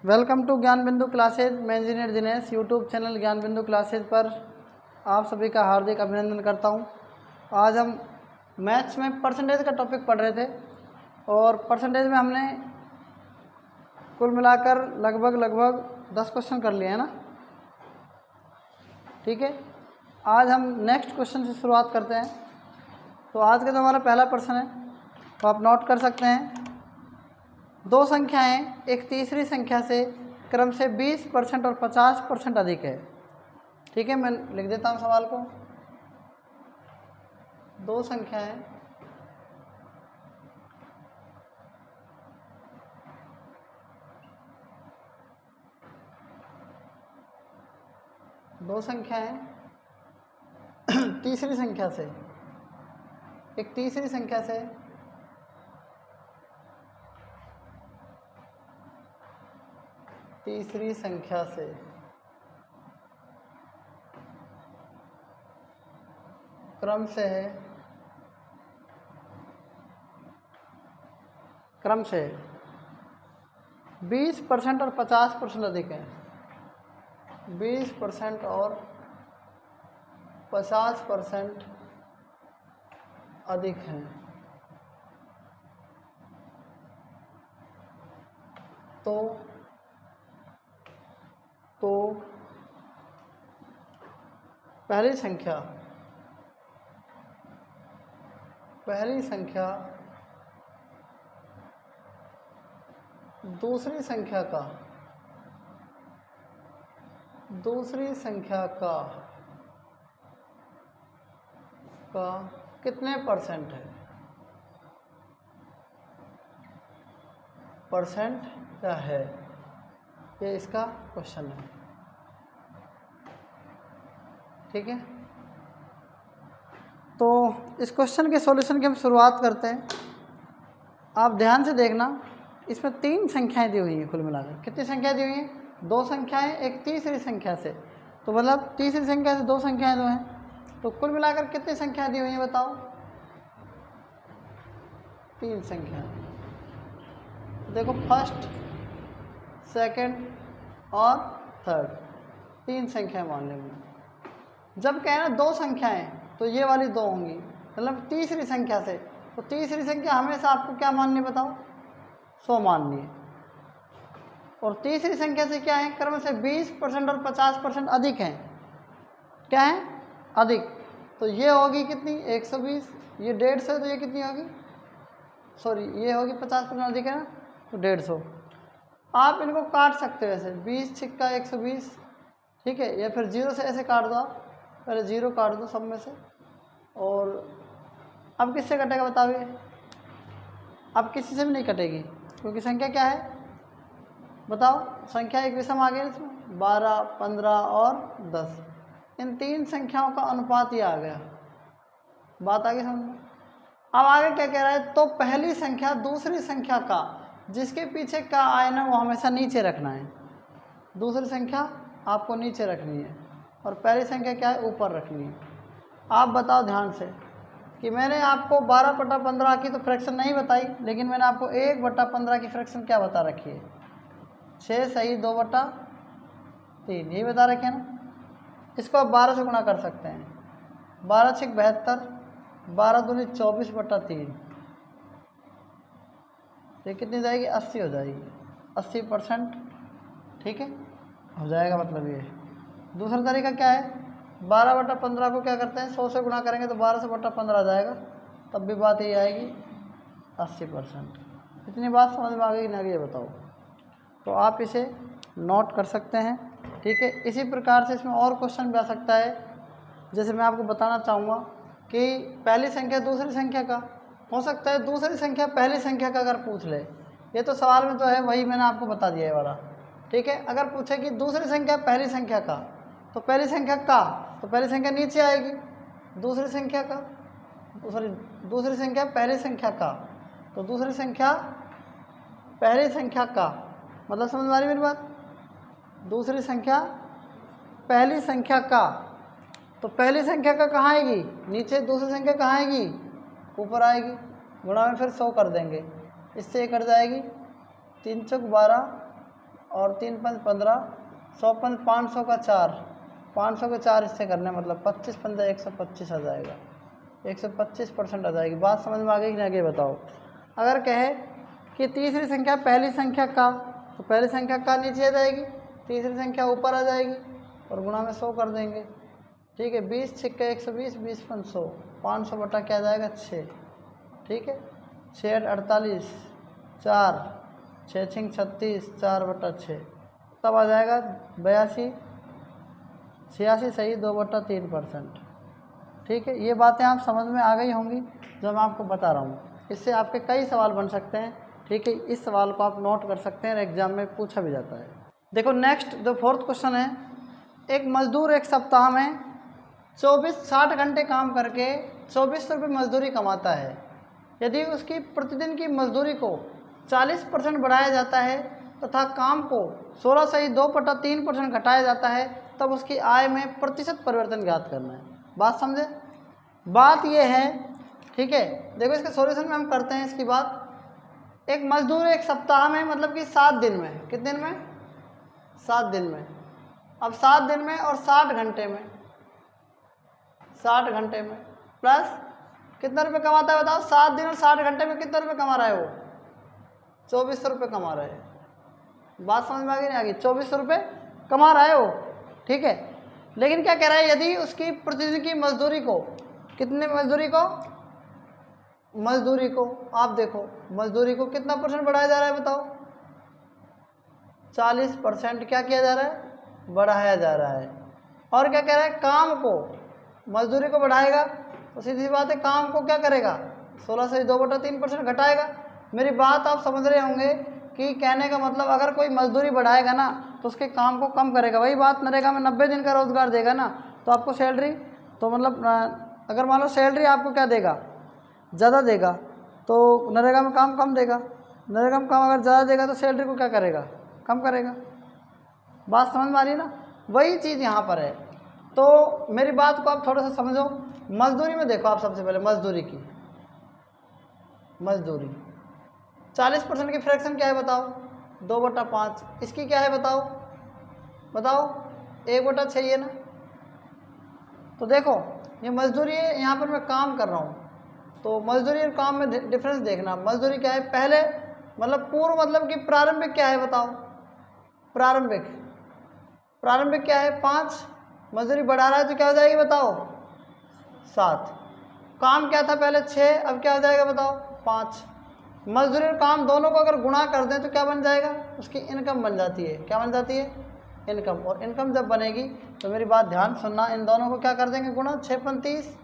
Welcome to ज्ञान बिंदु classes. मैं इंजीनियर दिनेश यूट्यूब चैनल ज्ञान बिंदु क्लासेज पर आप सभी का हार्दिक अभिनंदन करता हूं। आज हम मैथ्स में परसेंटेज का टॉपिक पढ़ रहे थे और परसेंटेज में हमने कुल मिलाकर लगभग 10 क्वेश्चन कर लिए हैं ना। ठीक है, आज हम नेक्स्ट क्वेश्चन से शुरुआत करते हैं। तो आज का जो हमारा पहला प्रश्न है तो आप नोट कर सकते हैं। दो संख्याएं एक तीसरी संख्या से क्रम से 20% और 50% अधिक है। ठीक है, मैं लिख देता हूं सवाल को। दो संख्याएं तीसरी संख्या से एक तीसरी संख्या से क्रम से 20% और 50% अधिक है। 20% और 50% अधिक हैं तो पहली संख्या दूसरी संख्या का कितने परसेंट है? परसेंट क्या है, ये इसका क्वेश्चन है। ठीक है, तो इस क्वेश्चन के सॉल्यूशन की हम शुरुआत करते हैं। आप ध्यान से देखना, इसमें 3 संख्याएं दी हुई हैं कुल मिलाकर। कितनी संख्या दी हुई हैं? 2 संख्याएं एक तीसरी संख्या से, तो मतलब तीसरी संख्या से 2 संख्याएं जो हैं, तो कुल मिलाकर कितनी संख्याएं दी हुई हैं बताओ? 3 संख्याएं। देखो, फर्स्ट, सेकंड और थर्ड, 3 संख्याएं मान लेंगे। जब कहना 2 संख्याएं तो ये वाली 2 होंगी, मतलब तीसरी संख्या से। तो तीसरी संख्या हमेशा आपको क्या माननी बताओ? 100 माननी है। और तीसरी संख्या से क्या है? क्रम से 20% और 50% अधिक हैं। क्या है? अधिक। तो ये होगी कितनी? 120। ये 150, तो ये कितनी होगी? सॉरी, ये होगी 50% अधिक है ना, तो 150। आप इनको काट सकते हो ऐसे, 20 छिक्का 120। ठीक है, या फिर 0 से ऐसे काट दो। आप पहले 0 काट दो सब में से। और अब किससे कटेगा बताओ? ये अब किसी से भी नहीं कटेगी, क्योंकि संख्या क्या है बताओ? संख्या एक विषम आ गया इसमें, 12, 15 और 10। इन 3 संख्याओं का अनुपात ये आ गया। बात आ गई समझ में? अब आगे क्या कह रहा है? तो पहली संख्या दूसरी संख्या का जिसके पीछे का आए ना, वो हमेशा नीचे रखना है। दूसरी संख्या आपको नीचे रखनी है और पहली संख्या क्या है? ऊपर रखनी है। आप बताओ ध्यान से कि मैंने आपको 12/15 की तो फ्रैक्शन नहीं बताई, लेकिन मैंने आपको 1/15 की फ्रैक्शन क्या बता रखी है? 6 सही 2/3, यही बता रखे हैं ना। इसको आप 12 से गुणा कर सकते हैं। 12 छिक 72, 12 दूनी 24/3। ये कितनी जाएगी? 80 हो जाएगी। 80%। ठीक है, हो जाएगा, मतलब ये। दूसरा तरीका क्या है? 12/15 को क्या करते हैं? 100 से गुणा करेंगे तो 12 से बटा 15 आ जाएगा, तब भी बात ये आएगी 80%। इतनी बात समझ में आ गई ना? ये बताओ। तो आप इसे नोट कर सकते हैं। ठीक है, इसी प्रकार से इसमें और क्वेश्चन भी आ सकता है। जैसे मैं आपको बताना चाहूँगा कि पहली संख्या दूसरी संख्या का हो सकता है, दूसरी संख्या पहली संख्या का अगर पूछ ले, ये तो सवाल में जो है वही मैंने आपको बता दिया है वाला। ठीक है, अगर पूछे कि दूसरी संख्या पहली संख्या का, तो पहली संख्या का, तो पहली संख्या नीचे आएगी। दूसरी संख्या का, दूसरी संख्या पहली संख्या का, तो दूसरी संख्या पहली संख्या का, मतलब समझ में आ रही मेरी बात? दूसरी संख्या पहली संख्या का, तो पहली संख्या का कहाँ आएगी? नीचे। दूसरी संख्या कहाँ आएगी? ऊपर आएगी। गुणा में फिर 100 कर देंगे, इससे ये कट जाएगी। 3 चौक 12, और 3 पंच 15, 100 पंच 500 का 4, 500 के 4 हिस्से करने मतलब 25 पंजा 125 आ जाएगा, 125% आ जाएगी। बात समझ में आ गई कि नहीं आगे बताओ। अगर कहे कि तीसरी संख्या पहली संख्या का, तो पहली संख्या का नीचे आ जाएगी, तीसरी संख्या ऊपर आ जाएगी और गुणा में 100 कर देंगे। ठीक है, 20 छिक्का 120, 20 पंच 100, 500 बटा क्या आ जाएगा 6। ठीक है, 6 48, 4 6 छिंग 36, 4 बटा 6, तब आ जाएगा 82, 86 सही 2/3%। ठीक है, ये बातें आप समझ में आ गई होंगी जो मैं आपको बता रहा हूँ। इससे आपके कई सवाल बन सकते हैं। ठीक है, इस सवाल को आप नोट कर सकते हैं, एग्जाम में पूछा भी जाता है। देखो नेक्स्ट जो 4th क्वेश्चन है, एक मजदूर एक सप्ताह में 60 घंटे काम करके 24 रुपये मजदूरी कमाता है। यदि उसकी प्रतिदिन की मजदूरी को 40% बढ़ाया जाता है तथा काम को 16.2% घटाया जाता है, तब उसकी आय में प्रतिशत परिवर्तन ज्ञात करना है। बात समझे? बात यह है, ठीक है, देखो इसके सॉल्यूशन में हम करते हैं इसकी बात। एक मजदूर एक सप्ताह में मतलब कि 7 दिन में, कितने दिन में? 7 दिन में। अब 7 दिन में और 60 घंटे में, 60 घंटे में प्लस कितना रुपये कमाता है बताओ? 7 दिन और 60 घंटे में कितने रुपये कमा रहा है वो? 2400 रुपये कमा रहा है। बात समझ में आ गई नहीं आ गई? 2400 रुपये कमा रहा है वो। ठीक है, लेकिन क्या कह रहा है, यदि उसकी प्रतिदिन की मजदूरी को, कितने मजदूरी को? मजदूरी को आप देखो, मजदूरी को कितना % बढ़ाया जा रहा है बताओ? 40% क्या किया जा रहा है? बढ़ाया जा रहा है। और क्या कह रहा है, काम को, मजदूरी को बढ़ाएगा तो सीधी सी बात है काम को क्या करेगा? 16.2/3% घटाएगा। मेरी बात आप समझ रहे होंगे कि कहने का मतलब अगर कोई मजदूरी बढ़ाएगा ना तो उसके काम को कम करेगा। वही बात, नरेगा में 90 दिन का रोजगार देगा ना तो आपको सैलरी, तो मतलब अगर मान लो सैलरी आपको क्या देगा? ज़्यादा देगा, तो नरेगा में काम कम देगा। नरेगा में काम अगर ज़्यादा देगा तो सैलरी को क्या करेगा? कम करेगा। बात समझ में आ रही है ना? वही चीज़ यहाँ पर है। तो मेरी बात को आप थोड़ा सा समझो। मजदूरी में देखो आप सबसे पहले मजदूरी की, मजदूरी 40% की फ्रैक्शन क्या है बताओ? 2/5। इसकी क्या है बताओ? बताओ 1/6 है ना। तो देखो ये मजदूरी है, यहाँ पर मैं काम कर रहा हूँ, तो मजदूरी और काम में डिफरेंस देखना। मजदूरी क्या है? पहले मतलब पूर्व मतलब कि प्रारंभिक क्या है बताओ? प्रारंभिक, प्रारंभिक क्या है? 5। मजदूरी बढ़ा रहा है तो क्या हो जाएगी बताओ? 7। काम क्या था पहले? 6, अब क्या हो जाएगा बताओ? 5। मजदूरी और काम दोनों को अगर गुणा कर दें तो क्या बन जाएगा? उसकी इनकम बन जाती है। क्या बन जाती है? इनकम। और इनकम जब बनेगी तो मेरी बात ध्यान सुनना, इन दोनों को क्या कर देंगे? गुणा। 6 पंच 30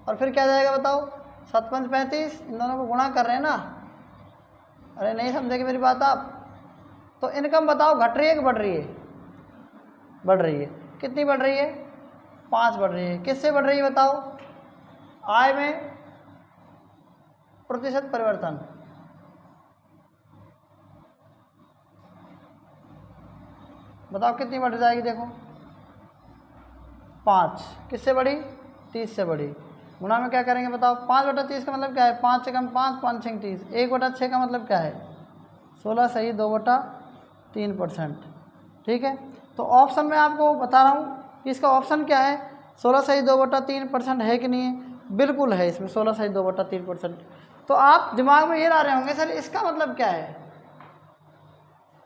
और फिर क्या जाएगा बताओ? 7 पंच 35। इन दोनों को गुणा कर रहे हैं ना? अरे नहीं समझेगी मेरी बात आप? तो इनकम बताओ घट रही है कि बढ़ रही है? बढ़ रही है। कितनी बढ़ रही है? 5 बढ़ रही है। किससे बढ़ रही है बताओ? आय में प्रतिशत परिवर्तन। बताओ कितनी बढ़ जाएगी? देखो 5 किससे बढ़ी? 30 से बढ़ी। गुणा में क्या करेंगे बताओ? 5/30 का मतलब क्या है? 5 से कम 5, 5 6 30। 1/6 का मतलब क्या है? 16 सही 2/3%। ठीक है, तो ऑप्शन में आपको बता रहा हूँ कि इसका ऑप्शन क्या है? 16 सही 2/3% है कि नहीं है? बिल्कुल है इसमें 16 सही 2/3%। तो आप दिमाग में ये ला रहे होंगे सर इसका मतलब क्या है?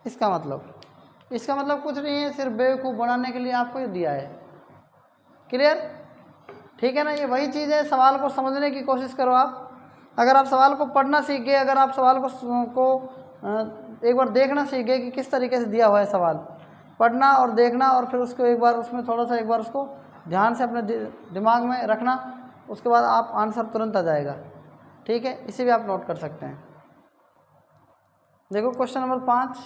इसका मतलब कुछ नहीं है, सिर्फ बेवकूफ़ बनाने के लिए आपको ये दिया है। क्लियर? ठीक है ना? ये वही चीज़ है, सवाल को समझने की कोशिश करो आप। अगर आप सवाल को पढ़ना सीख गए, अगर आप सवाल को एक बार देखना सीख गए कि किस तरीके से दिया हुआ है सवाल, पढ़ना और देखना, और फिर उसको एक बार उसमें थोड़ा सा एक बार उसको ध्यान से अपने दिमाग में रखना, उसके बाद आप आंसर तुरंत आ जाएगा। ठीक है, इसे भी आप नोट कर सकते हैं। देखो क्वेश्चन नंबर 5,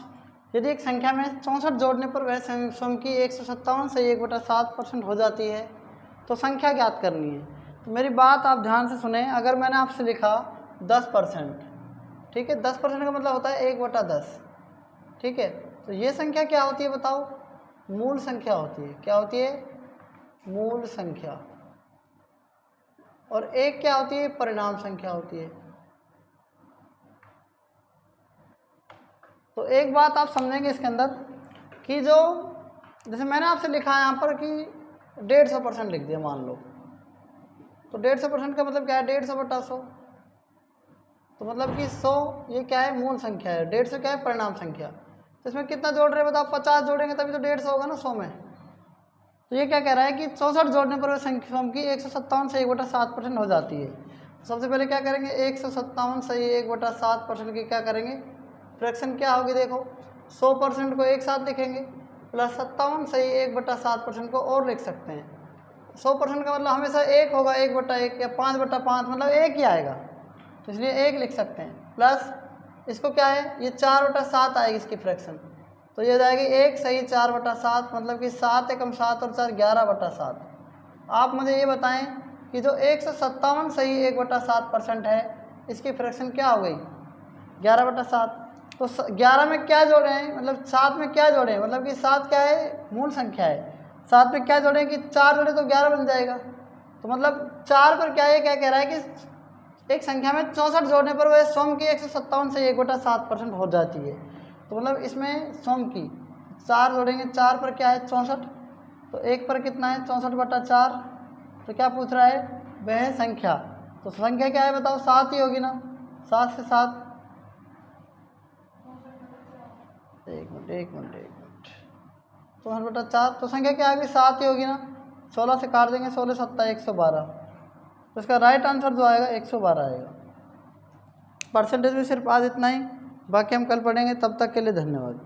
यदि एक संख्या में 64 जोड़ने पर वह सम की 157 से 1/7% हो जाती है तो संख्या ज्ञात करनी है। तो मेरी बात आप ध्यान से सुने। अगर मैंने आपसे लिखा 10%, ठीक है, 10% का मतलब होता है 1/10। ठीक है, तो ये संख्या क्या होती है बताओ? मूल संख्या होती है। क्या होती है? मूल संख्या। और एक क्या होती है? परिणाम संख्या होती है। तो एक बात आप समझेंगे इसके अंदर कि जो जैसे मैंने आपसे लिखा है यहाँ पर कि 150% लिख दिया मान लो, तो 150% का मतलब क्या है 150 बटा 100, तो मतलब कि 100 ये क्या है मूल संख्या है, 150 क्या है परिणाम संख्या। तो इसमें कितना जोड़ रहे हैं बताओ, 50 जोड़ेंगे तभी तो 150 होगा ना 100 में। तो ये क्या कह रहा है कि 64 जोड़ने पर वह संख्या की 157 से 1/7% हो जाती है। तो सबसे पहले क्या करेंगे 157 से 1/7% की क्या करेंगे फ्रैक्शन क्या होगी, देखो 100% को एक साथ लिखेंगे प्लस 57 से 1/7% को और लिख सकते हैं। 100% का मतलब हमेशा एक होगा, 1/1 या 5/5 मतलब एक ही आएगा, तो इसलिए एक लिख सकते हैं। प्लस इसको क्या है ये 4/7 आएगी इसकी फ्रैक्शन, तो ये हो जाएगी 1 सही 4/7 मतलब कि 7 एकम 7 और 4 11/7। आप मुझे ये बताएं कि जो 157 सही 1/7% है इसकी फ्रैक्शन क्या हो गई 11/7। तो 11 में क्या जोड़े हैं मतलब 7 में क्या जोड़े हैं, मतलब कि 7 क्या है मूल संख्या है, 7 में क्या जोड़े कि 4 जोड़े तो 11 बन जाएगा। तो मतलब 4 पर क्या है क्या कह रहा है कि एक संख्या में 64 जोड़ने पर वह सम की 157 से 1/7% हो जाती है। तो मतलब इसमें सम की 4 जोड़ेंगे, 4 पर क्या है 64, तो 1 पर कितना है 64/4, तो क्या पूछ रहा है वह संख्या, तो संख्या क्या है बताओ 7 ही होगी ना, 7 से 7 एक मिनट 64/4, तो संख्या क्या आएगी 7 ही होगी ना, 16 से काट देंगे 16 7 112, तो इसका राइट आंसर जो आएगा 112 आएगा। परसेंटेज में सिर्फ आज इतना ही, बाकी हम कल पढ़ेंगे, तब तक के लिए धन्यवाद।